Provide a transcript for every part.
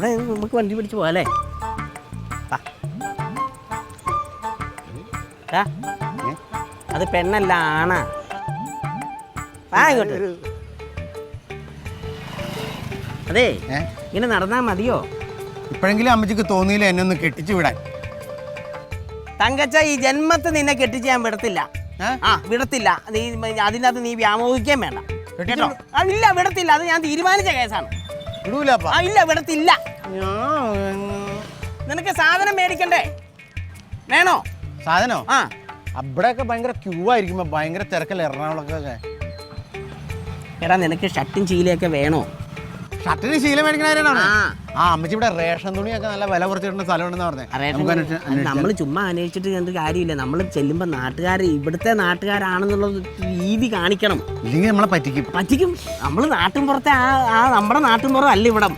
ഇവിടെ നമുക്ക് വണ്ടി പിടിച്ച് പോകാല്ലേ? അത് പെണ്ണല്ല ആണാ. ഇങ്ങോട്ട്. അതെ, ഇങ്ങനെ നടന്നാ മതിയോ? ഇപ്പോഴെങ്കിലും അമ്മച്ചിക്ക് തോന്നിയില്ല എന്നെ ഒന്ന് കെട്ടിച്ചു വിടാൻ. തങ്കച്ച, ഈ ജന്മത്തെ നിന്നെ കെട്ടിച്ച് ഞാൻ വിടത്തില്ല. വിടത്തില്ല. നീ അതിനകത്ത് നീ വ്യാമോഹിക്കാൻ വേണ്ട കേട്ടോ. ഇല്ല, വിടത്തില്ല. അത് ഞാൻ തീരുമാനിച്ച കേസാണ്. ഇല്ല, വിടത്തില്ല. നിനക്ക് സാധനം മേടിക്കണ്ടേ? വേണോ സാധനോ? അവിടെയൊക്കെ ഭയങ്കര ക്യൂ ആയിരിക്കുമ്പോ ഭയങ്കര തിരക്കല്ലേ എറണാകുളത്തൊക്കെ. എടാ, നിനക്ക് ഷർട്ടും ശീലയൊക്കെ വേണോ? ഷർട്ടിന് ശീല മേടിക്കണ അമ്മച്ചി ഇവിടെ റേഷൻ തുണിയൊക്കെ നല്ല വില കുറച്ചിട്ടുള്ള സ്ഥലമുണ്ടെന്ന് പറഞ്ഞത്. നമ്മൾ ചുമ്മാ അന്വേഷിച്ചിട്ട് എന്ത് കാര്യമില്ല. നമ്മൾ ചെല്ലുമ്പോൾ ഇവിടുത്തെ നാട്ടുകാരാണെന്നുള്ള രീതി കാണിക്കണം. ഇല്ലെങ്കിൽ നമ്മളെ പറ്റിക്കും. നമ്മൾ നാട്ടിൻ പുറത്തെ നമ്മുടെ നാട്ടിൻ പുറം അല്ല ഇവിടം,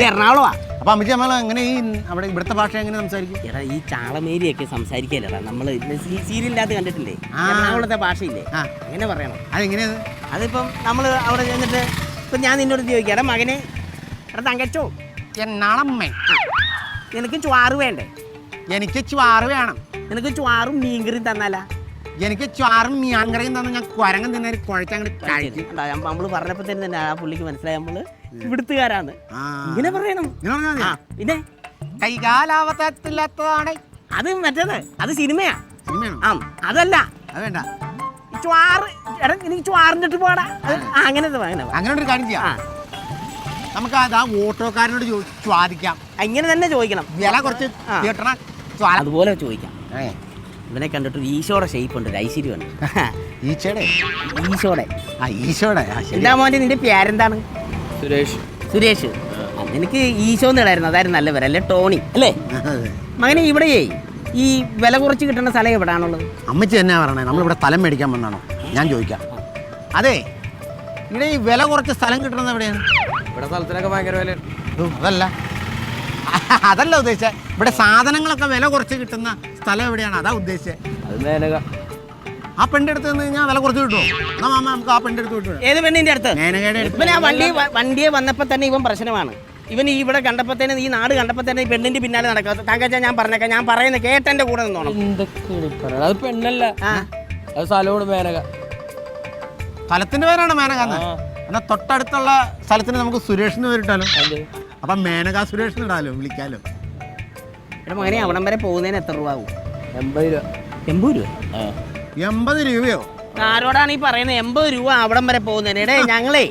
എറണാകുളമാ. അപ്പൊ അമ്മച്ചി നമ്മൾ എങ്ങനെ ഈ അവിടെ ഇവിടുത്തെ ഭാഷ എങ്ങനെ സംസാരിക്കും? എടാ, ഈ ചാളമേരിയൊക്കെ സംസാരിക്കല്ലടാ. നമ്മള് സീരിയലിനകത്ത് കണ്ടിട്ടില്ലേ എറണാകുളത്തെ ഭാഷയില്ലേ, അങ്ങനെ പറയണം. അതെങ്ങനെയത്? അതിപ്പം നമ്മൾ അവിടെ ചെന്നിട്ട് ഇപ്പം ഞാൻ നിന്നോട് ചോദിക്കാം, എടാ മകനെ, എടാ തങ്കച്ചോ, എന്നാളമ്മേ നിനക്ക് ചുവാറ് വേണ്ടേ? എനിക്ക് ചുവാറ് വേണം. നിനക്ക് ചുവാറും മീൻകറിയും തന്നാലാ? എനിക്ക് ചുവാറും മീൻകറിയും തന്ന ഞാൻ കുരങ്ങൻ തന്നെ കുഴച്ചങ്ങോട്ട് കഴിക്കും. നമ്മള് പറഞ്ഞപ്പോ തന്നെ ആ പുള്ളിക്ക് മനസ്സിലായി നമ്മള് ഇവിടുത്തുകാരാണ്. ഇങ്ങനെ പറയണം. പിന്നെ കൈകാലാവത്തില്ലാത്തതാണ് അത്. മറ്റേത് അത് സിനിമയാ. അതല്ല, അത് വേണ്ട. ചുവാറ്, എടാ എനിക്ക് ചുവാറിൻ്റെ പോടാ. അങ്ങനെ അങ്ങനെ ഒരു കാര്യം ചെയ്യാം. നമുക്ക് ആ ഓട്ടോക്കാരനോട് ചോദിക്കാം. ഇങ്ങനെ തന്നെ ചോദിക്കണം. വില കുറച്ച് കിട്ടണം. അതുപോലെ ചോദിക്കാം. ഇവനെ കണ്ടിട്ട് ഈശോയുടെ ഷേപ്പ് ഉണ്ട്, ഐശ്വര്യമുണ്ട്. ഈശോടെ. എന്താ മോനെ നിന്റെ പേരെന്താണ്? സുരേഷ്. നിനക്ക് ഈശോ എന്നിടായിരുന്നു, അതായിരുന്നു നല്ല പേരല്ലേ? ടോണി അല്ലേ മകനെ? ഇവിടെയേ ഈ വില കുറച്ച് കിട്ടുന്ന സ്ഥലം എവിടെയാണുള്ളത്? അമ്മച്ചി എന്നാ പറയണേ, നമ്മളിവിടെ സ്ഥലം മേടിക്കാൻ വന്നാണോ? ഞാൻ ചോദിക്കാം. അതെ, ഇവിടെ ഈ വില കുറച്ച് സ്ഥലം കിട്ടുന്നത് എവിടെയാണ്? ഇവിടെ സ്ഥലത്തിനൊക്കെ ഭയങ്കര വില. അതല്ല ഉദ്ദേശിച്ചത്. ഇവിടെ സാധനങ്ങളൊക്കെ വില കുറച്ച് കിട്ടുന്ന സ്ഥലം എവിടെയാണ്? അതാ ഉദ്ദേശിച്ചത്. അത് മേനക. ആ പെണ്ണിന്റെ അടുത്ത് നിന്ന് ഞാൻ വില കുറച്ച് കിട്ടുമോ? എന്നാ മാമ നമുക്ക് ആ പെണ്ണിന്റെ അടുത്ത് കിട്ടുമോ? ഏത് പെണ്ണിന്റെ അടുത്ത്? മേനകയുടെ അടുത്ത്. ഇവൻ ആ വണ്ടിയെ വന്നപ്പോ തന്നെ ഇവൻ പ്രശ്നമാണ്. ഇവൻ ഇവിടെ കണ്ടപ്പോ തന്നെ, ഈ നാട് കണ്ടപ്പോ തന്നെ ഈ പെണ്ണിന്റെ പിന്നാലെ നടക്കുക. തങ്കച്ച, ഞാൻ പറഞ്ഞേക്കാം, ഞാൻ പറയുന്ന കേട്ടെന്റെ കൂടെ നിന്നോണം. അത് പെണ്ണല്ല, അത് സ്ഥലമാണ് മേനക. സ്ഥലത്തിന്റെ പേരാണ് മേനക. എന്നാ തൊട്ടടുത്തുള്ള സ്ഥലത്തിന് നമുക്ക് സുരേഷിന് പേരിട്ടാലോ? അപ്പൊ മേനക സുരേഷിന് ഇടാലോ, വിളിക്കാലോ. എന്റെ മകനെ, അവിടം വരെ പോകുന്നതിന് എത്ര രൂപ ആവും? 80 രൂപ. 80 രൂപ? 80 രൂപയോ? ആരോടാണ് ഈ പറയുന്നത് 80 രൂപ അവിടം വരെ പോകുന്നതിന്? ഇടേ, ഞങ്ങളേ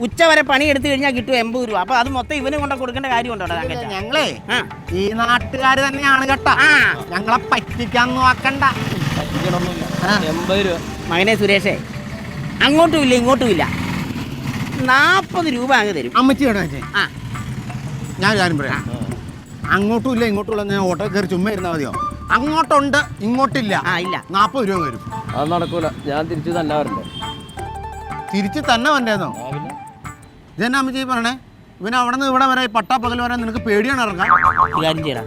ഉച്ച വരെ പണി എടുത്തു കഴിഞ്ഞാൽ കിട്ടും 80 രൂപ. അപ്പൊ അത് മൊത്തം ഇവന് കൊണ്ട് കൊടുക്കേണ്ട കാര്യമുണ്ടോ? ഞങ്ങളേ ഈ നാട്ടുകാര് തന്നെയാണ് കേട്ടോ, ഞങ്ങളെ പറ്റിക്കാൻ നോക്കണ്ട. 80 രൂപ. മകനെ സുരേഷേ, അങ്ങോട്ടും ഇല്ല ഇങ്ങോട്ടും ഇല്ല, 40 രൂപ അങ്ങ് തരും. അമ്മച്ചി കേട്ടോ ഞാൻ കാര്യം പറയാം. അങ്ങോട്ടും ഇല്ല ഇങ്ങോട്ടും ഇല്ല, ഞാൻ ഓട്ടോ കയറി ചുമ്മാ ഇരുന്നാൽ മതിയോ? അങ്ങോട്ടുണ്ട് ഇങ്ങോട്ടില്ല. ഇല്ല, 40 രൂപ വരും. അത് നടക്കൂല, ഞാൻ തിരിച്ചു തന്നെ വരണ്ടേ? തിരിച്ച് തന്നെ വന്നേന്നോ? ഇതെന്നാ അമ്മച്ചി പറയണേ? ഇവന് അവിടെ നിന്ന് ഇവിടെ വരെ പട്ടാ പകൽ വരാൻ നിനക്ക് പേടിയാണ് ഇറങ്ങാൻ? കാര്യം ചെയ്യടാ,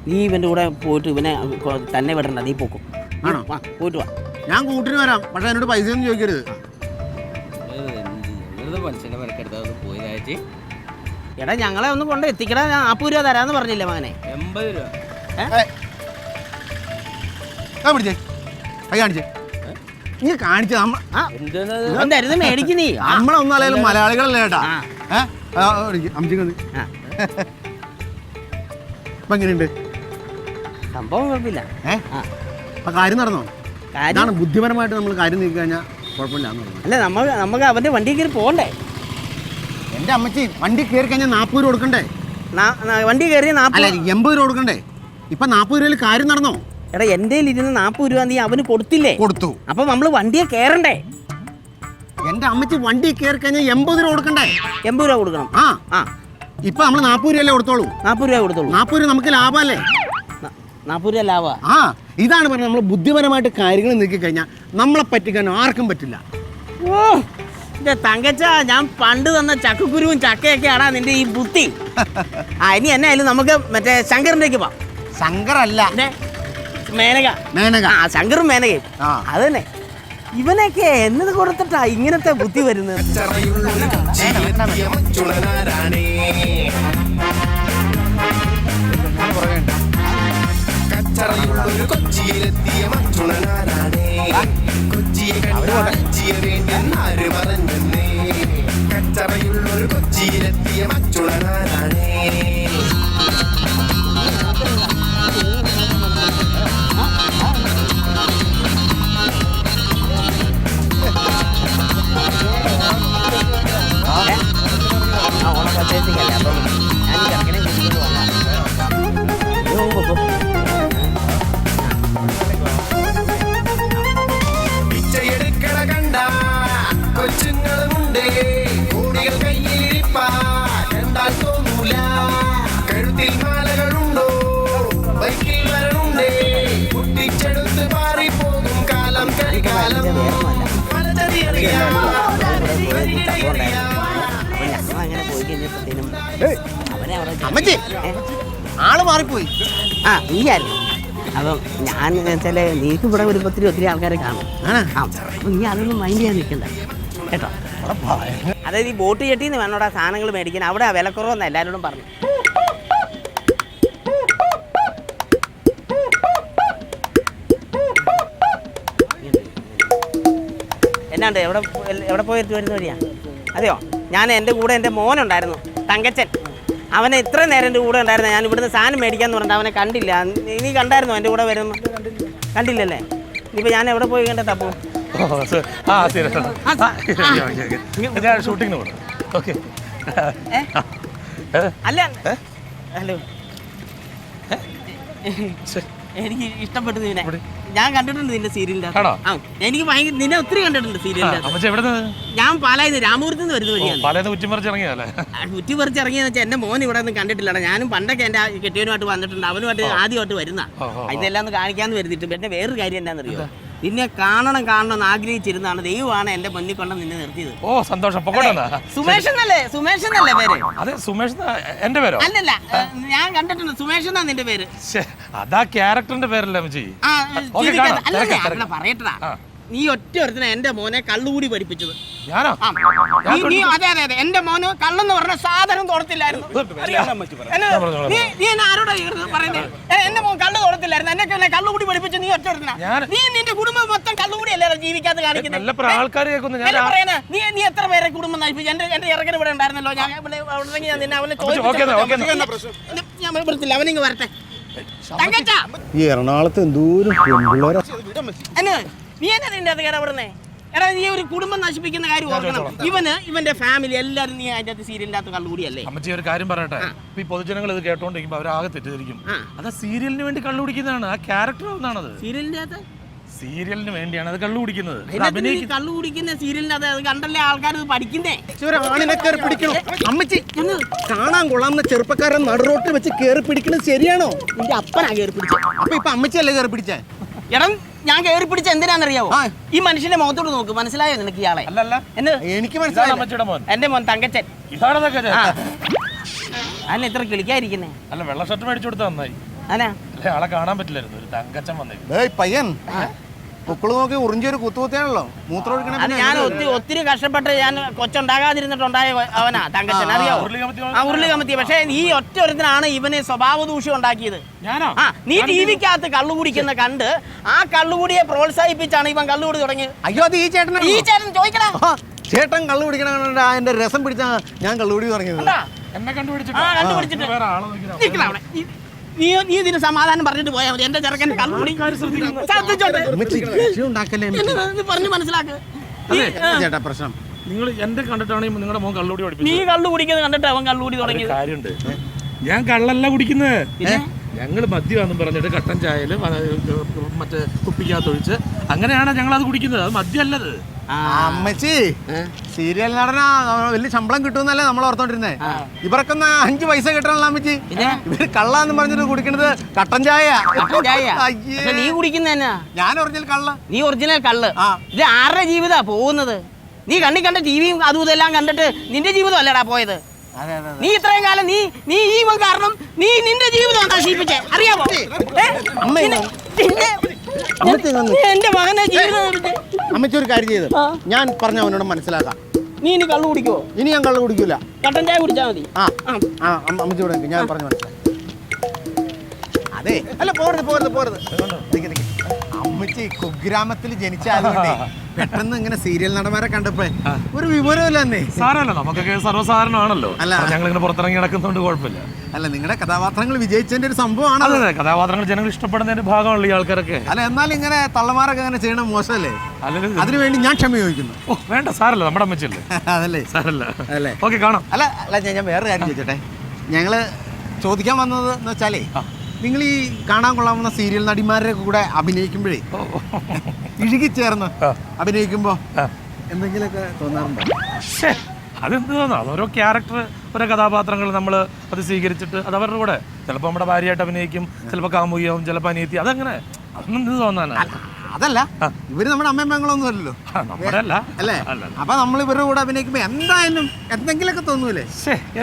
നീ ഇവന്റെ കൂടെ പോയിട്ട് ഇവനെ തന്നെ വിടണ്ട, നീ പോക്കും. ആണോ? പോയിട്ട് വാ. ഞാൻ കൂട്ടിന് വരാം, പക്ഷെ എന്നോട് പൈസ ഒന്നും ചോദിക്കരുത്. എടാ, ഞങ്ങളെ ഒന്ന് കൊണ്ട് എത്തിക്കടാ. 40 രൂപ തരാന്ന് പറഞ്ഞില്ലേ മകനെ? 80 രൂപ. പിടിച്ചേ, കൈ കാണിച്ചേ. നീ കാണിച്ച മേടിക്ക് നീ. നമ്മളൊന്നും അല്ലെങ്കിലും മലയാളികളല്ലേ കേട്ടാ. അമ്മച്ചിക്ക് ഇപ്പൊ എങ്ങനെയുണ്ട് സംഭവം? കുഴപ്പമില്ല. ആ കാര്യം നടന്നോ? ഇതാണ് ബുദ്ധിപരമായിട്ട് നമ്മൾ കാര്യം നീക്കി കഴിഞ്ഞാൽ കുഴപ്പമില്ല. അല്ല, നമുക്ക് അവന്റെ വണ്ടി കയറി പോകണ്ടേ? എന്റെ അമ്മച്ചി, വണ്ടി കയറി കഴിഞ്ഞാൽ 40 രൂപ കൊടുക്കണ്ടേ? വണ്ടി കയറി 80 രൂപ കൊടുക്കണ്ടേ? ഇപ്പൊ 40 രൂപയിൽ കാര്യം നടന്നോ? എടാ, എന്റെ ഇരുന്ന് 40 രൂപ നീ അവന് കൊടുത്തില്ലേ? കൊടുത്തു. അപ്പൊ നമ്മള് വണ്ടിയെ കയറണ്ടേ? എന്റെ അമ്മച്ചി, വണ്ടി കയറി കഴിഞ്ഞാൽ 80 രൂപ കൊടുക്കണ്ടേ? 80 രൂപ കൊടുക്കണം. ഇപ്പൊ നമ്മള് 40 രൂപയല്ലേ കൊടുത്തോളൂ? 40 രൂപ കൊടുത്തോളൂ. 40 രൂപ നമുക്ക് ലാഭമല്ലേ? 40 രൂപ ലാഭ. ഇതാണ് പറഞ്ഞത്, നമ്മൾ ബുദ്ധിപരമായിട്ട് കാര്യങ്ങൾ നീക്കി കഴിഞ്ഞാൽ നമ്മളെ പറ്റിക്കാൻ ആർക്കും പറ്റില്ല. ഓ തങ്കച്ച, ഞാൻ പണ്ട് തന്ന ചക്കക്കുരുവും ചക്കയൊക്കെയാണോ നിന്റെ ഈ ബുദ്ധി? ഇനി എന്നെ ആയാലും നമുക്ക് മറ്റേ ശങ്കറിലേക്ക് പോവാം. ശങ്കറല്ല, മേനക. ശങ്കറും മേനകയും അത് തന്നെ. ഇവനൊക്കെ എന്നത് കൊടുത്തിട്ടാ ഇങ്ങനത്തെ ബുദ്ധി വരുന്നത്. മച്ചുണനാരാണേ കൊച്ചിയെ കണ്ടാച്ചിയ വേണ്ടെന്നാര് പറഞ്ഞേ കച്ചറയുള്ളൊരു കൊച്ചിയിലെത്തിയ മച്ചുണനാരാണേ ഓണപ്പത്തേക്കല്ലേ അപ്പം ഞാൻ ചെറുക്കനെ കൂട്ടിക്കൊണ്ട് വന്നാ പിച്ചയെടുക്കണ കണ്ട കൊച്ചുങ്ങളുമുണ്ടേ കോടികൾ കയ്യിലിരിപ്പാ കണ്ടാൽ തോന്നൂല കഴുത്തിൽ മാലകളുണ്ടോ ബൈക്കിൽ വരണുണ്ടേ കുട്ടിച്ചെടുത്ത് പാറിപ്പോകും കാലം കരികാലം അങ്ങനെ പോയി കഴിഞ്ഞപ്പോഴത്തേനും അവനെ അവിടെ അമ്മച്ചി ആള് മാറിപ്പോയി. ആ നീയായിരുന്നു അപ്പം ഞാൻ വെച്ചാൽ നീക്ക് ഇവിടെ വരുമ്പോൾ ഒത്തിരി ആൾക്കാരെ കാണും ആ അപ്പം നീ അതൊന്നും മൈൻഡ് ചെയ്യാൻ നിൽക്കണ്ട കേട്ടോ. അതായത് ഈ ബോട്ട് ചെട്ടിന്ന് വേണോടാ സാധനങ്ങൾ മേടിക്കാൻ അവിടെ വിലക്കുറവെന്ന് എല്ലാവരോടും പറഞ്ഞു. എന്നാണ്ട് എവിടെ പോയി വരുന്ന വഴിയാ? അതെയോ, ഞാൻ എൻ്റെ കൂടെ എൻ്റെ മോനുണ്ടായിരുന്നു തങ്കച്ചൻ. അവനെ ഇത്ര നേരം എൻ്റെ കൂടെ ഉണ്ടായിരുന്നു. ഞാൻ ഇവിടുന്ന് സാധനം മേടിക്കാന്ന് പറഞ്ഞിട്ട് അവനെ കണ്ടില്ല. നീ കണ്ടായിരുന്നോ എൻ്റെ കൂടെ വരുന്നു? കണ്ടില്ലല്ലേ? ഇനിയിപ്പോൾ ഞാൻ എവിടെ പോയി കണ്ട തപ്പു? ഷൂട്ടിങ്ങിന് പോകണം. ഓക്കെ അല്ല ഹലോ, എനിക്ക് ഇഷ്ടപ്പെട്ടു നിന്നെ. ഞാൻ കണ്ടിട്ടുണ്ട് നിന്റെ സീരിയലിന്റെ. ആ എനിക്ക് ഭയങ്കര നിന്നെ ഒത്തിരി കണ്ടിട്ടുണ്ട് സീരിയലിന്റെ. ഞാൻ പാലായിന്ന് രാമപുരത്ത് നിന്ന് വരുന്ന വഴിയാണ്. കുറ്റിപ്പറിച്ചിറങ്ങിയെന്ന് വെച്ചാൽ എന്റെ മോൻ ഇവിടെ ഒന്നും കണ്ടിട്ടില്ല. ഞാനും പണ്ടൊക്കെ എന്റെ കെട്ടിയവനുമായിട്ട് വന്നിട്ടുണ്ട്. അവനുമായിട്ട് ആദ്യമായിട്ട് വരുന്ന ഇതെല്ലാം ഒന്ന് കാണിക്കാന്ന് വരുന്നിട്ട്. പിന്നെ വേറൊരു കാര്യം എന്താണെന്നറിയോ, നിന്നെ കാണണം എന്ന് ആഗ്രഹിച്ചിരുന്നാണ്. ദൈവമാണ് എന്റെ മുന്നിൽ കൊണ്ട് നിന്നെ നിർത്തിയത്. ഓ സന്തോഷം. സുമേഷ് എന്നല്ലേ പേര്? അതെ സുമേഷ് എന്റെ പേരോ? അല്ലല്ല, ഞാൻ കണ്ടിട്ടുണ്ട്. സുമേഷ് എന്നാ നിന്റെ പേര്. അതാ ക്യാരക്ടറിന്റെ പേരല്ലേ പറയട്ടാ. നീ ഒറ്റ ഒരുത്തിനെ എന്റെ മോനെ കള്ളുകൂടി പഠിപ്പിച്ചത്. ഞാനോ? അതെ എന്റെ മോന് കള്ളെന്ന് പറഞ്ഞ സാധനം തോടത്തില്ലായിരുന്നു. നീ എന്നെ ആരോടാ പറയുന്നത്? എന്റെ മോൻ കള്ള് തോടത്തില്ലായിരുന്നു. എന്നെ കള്ളുകൂടി പഠിപ്പിച്ചു നീ ഒറ്റ ഒരുത്തിനാ. നീ നിന്റെ കുടുംബം മൊത്തം കള്ളുകൂടി അല്ലേ ജീവിക്കാതെ കാണിക്കുന്നത്? നീ എത്ര പേരെ കുടുംബം നയിപ്പിച്ചു? എന്റെ ഇറക്കൽ ഇവിടെ ഉണ്ടായിരുന്നല്ലോ. ഞാൻ നിന്നെ അവനെ ഞാൻ വരത്തില്ല. അവനിങ്ങ് വരട്ടെ. ഈ എറണാകുളത്ത് എന്തോരം പെൺപിള്ളേരാ. നീ എന്നാ നിന്റെ അത് കേടപെടുന്നേ? എടാ നീ ഒരു കുടുംബം നശിപ്പിക്കുന്ന കാര്യം ഓർക്കണം. ഇവന്റെ ഫാമിലി എല്ലാവരും നീ അതിന്റെ അകത്ത് സീരിയലിന്റെ അകത്ത് കള്ളുകൂടിയല്ലേ? അമ്മച്ചി ഒരു കാര്യം പറയട്ടെ, ഈ പൊതുജനങ്ങൾ ഇത് കേട്ടോണ്ടിരിക്കുമ്പോ അവരാകെ തെറ്റിദ്ധരിക്കും. അത് സീരിയലിന് വേണ്ടി കള്ളു കുടിക്കുന്നതാണ്. ആ ക്യാരക്ടർ ഒന്നാണത്. സീരിയലിന്റെ അകത്ത് സീരിയലിന് വേണ്ടിയാണ് അത് കള്ളു കുടിക്കുന്നത്. കള്ളു കുടിക്കുന്ന സീരിയലിന്റെ അത് കണ്ടല്ലേ ആൾക്കാർ പഠിക്കുന്നേ. ആണിനെ കയറി പിടിക്കണോ? അമ്മച്ചി കാണാൻ കൊള്ളാവുന്ന ചെറുപ്പക്കാരൻ നടുറോട്ടിൽ വെച്ച് കയറി പിടിക്കണത് ശരിയാണോ? നിന്റെ അപ്പനാ കയറി പിടിച്ചത്. അപ്പൊ ഇപ്പൊ അമ്മച്ചിയല്ലേ കയറി പിടിച്ചേ? എടാ ഞാൻ കയറി പിടിച്ച എന്തിനാണെന്നറിയാവോ? ഈ മനുഷ്യന്റെ മുഖത്തോട് നോക്ക്. മനസ്സിലായോ നിനക്ക് ഇയാളെ? എനിക്ക് മനസ്സിലായി. എന്റെ മോൻ തങ്കച്ചൻ. അല്ല ഇത്ര കിളിക്കാതിരിക്കുന്നേ? അല്ല വെള്ള ഷർട്ട് മേടിച്ചു കൊടുത്താ നന്നായി. അനാ ആളെ കാണാൻ പറ്റില്ലായിരുന്നു. ഒരു തങ്കച്ചൻ വന്നേ പയ്യൻ പൊക്കള് നോക്കി ഉറിഞ്ചൊരു കുത്തുകുത്തിയാണല്ലോ മൂത്രം ഒഴിക്കണ. ഞാൻ ഒത്തിരി കഷ്ടപ്പെട്ട് ഞാൻ കൊച്ചുണ്ടാകാതിരുന്നിട്ടുണ്ടായ അവനാ തങ്കച്ചൻ. അറിയോ? ഉരുളി കമത്തിയ. പക്ഷേ ഈ ഒറ്റ ഒരുത്തിനാണ് ഇവന് സ്വഭാവ ദൂഷ്യം ഉണ്ടാക്കിയത്. നീ ടി വിക്കകത്ത് കള്ളുകുടിക്കുന്ന കണ്ട് ആ കള്ളുകൂടിയെ പ്രോത്സാഹിപ്പിച്ചാണ് ഇവൻ കള്ളുകൂടി തുടങ്ങിയത്. അയ്യോ അത് ഈ ചേട്ടൻ ചോദിക്കടാ. ചേട്ടൻ കള്ളു പിടിക്കണ അതിന്റെ രസം പിടിച്ചാ ഞാൻ കള്ളുകൂടി തുടങ്ങിയത്. എന്നെ കണ്ടുപിടിച്ചിട്ട് നീ ഇതിന് സമാധാനം പറഞ്ഞിട്ട് പോയാൽ മതി. എന്റെ ചെറുക്കൻ കള്ളുകൂടി പറഞ്ഞു മനസ്സിലാക്ക്. ചേട്ടാ പ്രശ്നം നിങ്ങൾ എന്റെ കണ്ടിട്ടാണെങ്കിൽ നിങ്ങളുടെ മോൻ കള്ളുകൂടി പഠിപ്പിച്ചു. നീ കള്ളു കുടിക്കുന്നത് കണ്ടിട്ട് അവൻ കള്ളുകൂടി തുടങ്ങി. കാര്യമുണ്ട്. ഞാൻ കള്ളല്ല കുടിക്കുന്നത്. ഞങ്ങൾ മദ്യമാണെന്നും പറഞ്ഞിട്ട് കട്ടൻ ചായയിൽ മറ്റേ കുപ്പിക്കകത്തൊഴിച്ച് അങ്ങനെയാണ് ഞങ്ങൾ അത് കുടിക്കുന്നത്. അത് മദ്യമല്ലത്. അമ്മച്ചി സീരിയൽ നടനാ വലിയ ശമ്പളം കിട്ടുമെന്നല്ലേ നമ്മൾ ഓർത്തോണ്ടിരുന്നേ. ഇവർക്കൊന്ന് 5 പൈസ കിട്ടണല്ലോ അമ്മച്ചി. ഇവര് കള്ളാന്ന് പറഞ്ഞിട്ട് കുടിക്കണത് കട്ടൻ ചായ. നീ കുടിക്കുന്ന ഞാൻ ഒറിജിനൽ കള്ള. നീ ഒറിജിനൽ കള്ള്. ഇത് ആരുടെ ജീവിതാ പോകുന്നത്? നീ കണ്ട ടിവിയും അതും ഇതെല്ലാം കണ്ടിട്ട് നിന്റെ ജീവിതം അല്ലടാ പോയത്. നീ ഇത്രയും കാലം നീ ഈ കാരണം നീ നിന്റെ ജീവിതം നശിപ്പിച്ചേ. അറിയാമോ? എന്റെ മകനെ ജീവിതം. അമ്മച്ചി ഒരു കാര്യം ചെയ്ത് ഞാൻ പറഞ്ഞ അവനോട് മനസ്സിലാക്കാം. നീ ഇനി കള്ളു കുടിക്കുവോ? ഇനി ഞാൻ കള്ളു കുടിക്കൂല. കട്ടൻ ചായ കുടിച്ചാ മതി. അമ്മച്ചി ഇവിടെ ഞാൻ പറഞ്ഞു മനസ്സിലാക്കാം. അതെ അല്ല പോരുത്. അമ്മച്ചി കുഗ്രാമത്തിൽ ജനിച്ചായതുകൊണ്ടേ പെട്ടെന്ന് ഇങ്ങനെ സീരിയൽ നടന്മാരെ കണ്ടപ്പോ ഒരു വിവരമില്ല തന്നെ. സാരമല്ല, നമുക്കൊക്കെ സർവ്വസാധാരണമാണല്ലോ. അല്ല. ഞങ്ങൾ ഇങ്ങനെ പുറത്തിറങ്ങി നടക്കുന്നതുകൊണ്ട് കുഴപ്പമില്ല. അല്ല, നിങ്ങളുടെ കഥാപാത്രങ്ങൾ വിജയിച്ചതിന്റെ ഒരു സംഭവമാണ്. അതെ, കഥാപാത്രങ്ങൾ ജനങ്ങൾ ഇഷ്ടപ്പെടുന്നതിന്റെ ഭാഗമാണല്ലോ ഈ ആൾക്കാരൊക്കെ. അല്ല, എന്നാൽ ഇങ്ങനെ തള്ളമാരൊക്കെ അങ്ങനെ ചെയ്യണ മോശമല്ലേ? അല്ലെങ്കിൽ അതിനുവേണ്ടി ഞാൻ ക്ഷമ ചോദിക്കുന്നു. ഓ വേണ്ട, സാരല്ല, നമ്മുടെ അമ്മച്ചല്ലേ. അതല്ലേ സാരല്ല. അല്ലേ? ഓക്കെ, കാണാം. അല്ല അല്ല ഞാൻ വേറെ കാര്യം ചോദിച്ചോട്ടെ. ഞങ്ങള് ചോദിക്കാൻ വന്നത് എന്ന് വെച്ചാലേ, നിങ്ങൾ ഈ കാണാൻ കൊള്ളാവുന്ന സീരിയൽ നടിമാരുടെ കൂടെ അഭിനയിക്കുമ്പോഴേ ഇഴുകിച്ചേർന്ന് അഭിനയിക്കുമ്പോ എന്തെങ്കിലുമൊക്കെ തോന്നാറുണ്ടോ? അതെന്ത് തോന്നാം, ഓരോ ക്യാരക്ടർ, ഓരോ കഥാപാത്രങ്ങൾ നമ്മൾ അത് സ്വീകരിച്ചിട്ട് അത് അവരുടെ കൂടെ ചിലപ്പോൾ നമ്മുടെ ഭാര്യയായിട്ട് അഭിനയിക്കും, ചിലപ്പോൾ കാമുകിയാവും, ചിലപ്പോൾ അനിയത്തി, അതങ്ങനെ അതൊന്നും എന്ത് തോന്നാനാ? അതല്ല, ഇവര് നമ്മുടെ അമ്മയമ്മങ്ങളൊന്നും അല്ലല്ലോ. നമ്മുടെ അല്ല അല്ലേ? അപ്പൊ നമ്മൾ ഇവരുടെ കൂടെ അഭിനയിക്കുമ്പോ എന്തായാലും എന്തെങ്കിലുമൊക്കെ തോന്നൂലേ?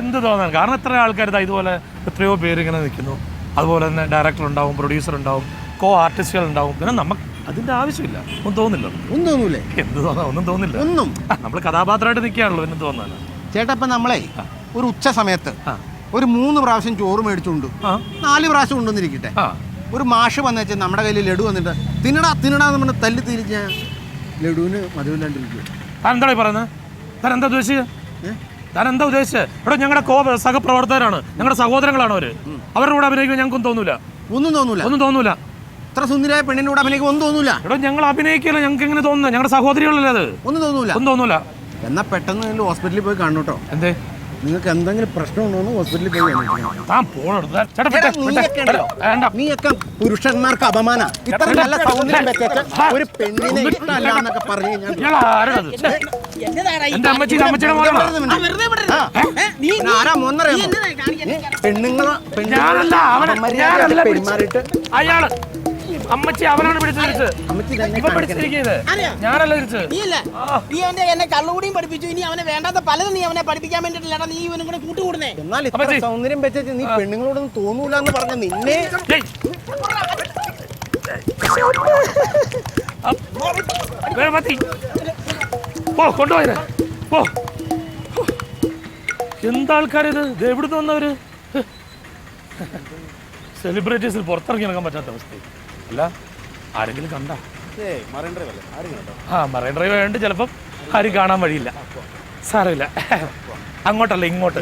എന്ത് തോന്നാൻ? കാരണം എത്ര ആൾക്കാർ ഇതുപോലെ എത്രയോ പേര് ഇങ്ങനെ നിൽക്കുന്നു. അതുപോലെ തന്നെ ഡയറക്ടർ ഉണ്ടാവും, പ്രൊഡ്യൂസർ ഉണ്ടാവും, കോ ആർട്ടിസ്റ്റുകൾ ഉണ്ടാവും. പിന്നെ നമുക്ക് അതിന്റെ ആവശ്യമില്ല. ഒന്നും തോന്നില്ല. ഒന്നും തോന്നൂലേ? എന്ത് തോന്നാ? ഒന്നും തോന്നില്ല. ഒന്നും നമ്മൾ കഥാപാത്രമായിട്ട് നിൽക്കുകയാണല്ലോ, പിന്നെ തോന്നാനാ? ചേട്ടാ, ഇപ്പൊ നമ്മളെ ഒരു ഉച്ച സമയത്ത് ഒരു 3 പ്രാവശ്യം ചോറ് മേടിച്ചുകൊണ്ട് 4 പ്രാവശ്യം കൊണ്ടുവന്നിരിക്കട്ടെ. ഒരു മാഷ് വന്നേച്ചാൽ നമ്മുടെ കയ്യിൽ ലഡു വന്നിട്ട് തിന്നടാന്ന് പറഞ്ഞ് തല്ലി തിരിച്ച ലഡുവിന് മധുവില്ലാണ്ടിരിക്കും. താൻ എന്താ പറയുന്നത്? താൻ എന്താ ഉദ്ദേശിച്ചത്? താൻ എന്താ ഉദ്ദേശിച്ചത്? ഇവിടെ ഞങ്ങളുടെ സഹപ്രവർത്തകരാണ്, ഞങ്ങളുടെ സഹോദരങ്ങളാണ് അവര്. അവരുടെ കൂടെ അഭിനയിക്കാൻ ഞങ്ങൾക്കൊന്നും തോന്നൂല. ഒന്നും തോന്നൂല. ഇത്ര സുന്ദരിയായ പെണ്ണിന്റെ കൂടെ അഭിനയിക്കാൻ ഒന്നും തോന്നൂല. ഇവിടെ ഞങ്ങൾ അഭിനയിക്കില്ല, ഞങ്ങൾക്ക് എങ്ങനെ തോന്നുന്നത്? ഞങ്ങളുടെ സഹോദരികളല്ലേ അത്. ഒന്നും തോന്നൂല. എന്നാ പെട്ടെന്ന് ഹോസ്പിറ്റലിൽ പോയി കാണു കേട്ടോ. എന്തേ? നിങ്ങൾക്ക് എന്തെങ്കിലും പ്രശ്നമുണ്ടോ എന്ന് ഹോസ്പിറ്റലിൽ പോയി നീയൊക്കെ പുരുഷന്മാർക്ക് അപമാന. ഇത്ര നല്ല സൗന്ദര്യം വെച്ചിട്ട് ഒരു പെണ്ണിനെ ഇഷ്ടമല്ല എന്നൊക്കെ പറഞ്ഞു പെരുമാറിയിട്ട് അയാള് അമ്മച്ചി അവനാണ് പിടിച്ചത്. ഞാനല്ല തിരിച്ചത്. നീ എന്നെ കള്ളുകൂടിയും പഠിപ്പിച്ചു. ഇനി അവനെ വേണ്ടാത്ത പലതും നീ അവനെ പഠിപ്പിക്കാൻ വേണ്ടിട്ടില്ല. നീ ഇവനും കൂടെ കൂട്ടുകൂടുന്നേ. എന്നാൽ ഇത്ര സൗന്ദര്യം വെച്ചു നീ പെണ്ണുങ്ങളോടൊന്നും തോന്നൂല എന്ന് പറഞ്ഞ നിന്നെ കൊണ്ടുപോയത്. എന്താൾക്കാരിത്? എവിടുന്ന് വന്നവര്? സെലിബ്രിറ്റീസിൽ പുറത്തിറങ്ങി നടക്കാൻ പറ്റാത്ത അവസ്ഥ. അല്ല, ആരെങ്കിലും കണ്ട? മറൈൻ ഡ്രൈവ് ഉണ്ട്, ചിലപ്പം ആരും കാണാൻ വഴിയില്ല. സാരമില്ല, അങ്ങോട്ടല്ല ഇങ്ങോട്ട്.